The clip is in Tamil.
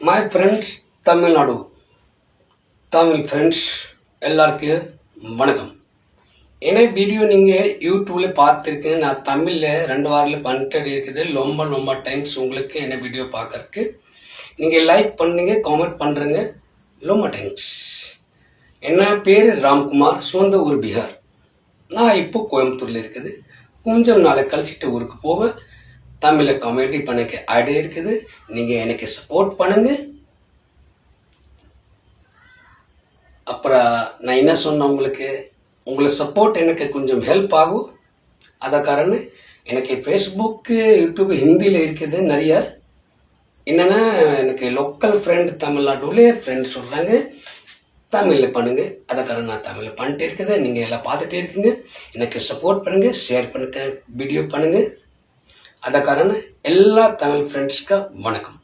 My friends, Tamil Nadu Tamil friends எல்லாருக்கும் வணக்கம். ஏன்னா வீடியோ நீங்கள் யூடியூப்ல பார்த்துருக்கீங்க. நான் தமிழில் 2 வாரத்தில் பண்ணிட்டு இருக்குது. ரொம்ப தேங்க்ஸ் உங்களுக்கு என்ன வீடியோ பார்க்கறதுக்கு. நீங்கள் லைக் பண்ணுங்க, காமெண்ட் பண்ணுறங்க. ரொம்ப தேங்க்ஸ். என்ன பேர் ராம்குமார், சொந்த ஊர் பீகார். நான் இப்போ கோயம்புத்தூரில் இருக்குது. கொஞ்சம் நாளை கழிச்சிட்டு ஊருக்கு போவேன். தமிழில் காமெடி பண்ணக்கு ஐடியா இருக்குது. நீங்கள் எனக்கு சப்போர்ட் பண்ணுங்க. அப்புறம் நான் என்ன சொன்னேன், உங்களை சப்போர்ட் எனக்கு கொஞ்சம் ஹெல்ப் ஆகும். அத காரணம் எனக்கு ஃபேஸ்புக்கு யூடியூப் ஹிந்தியில் இருக்குது நிறைய. என்னன்னா எனக்கு லோக்கல் ஃப்ரெண்ட் தமிழ்நாட்டுல ஃப்ரெண்ட் சொல்கிறாங்க தமிழில் பண்ணுங்க. அத காரணம் நான் தமிழில் பண்ணிட்டு இருக்குது. நீங்கள் எல்லாம் பார்த்துட்டே இருக்கீங்க. எனக்கு சப்போர்ட் பண்ணுங்க, ஷேர் பண்ணுங்க, வீடியோ பண்ணுங்க. அத காரணம் எல்லா தமிழ் ஃப்ரெண்ட்ஸ்க்கு வணக்கம்.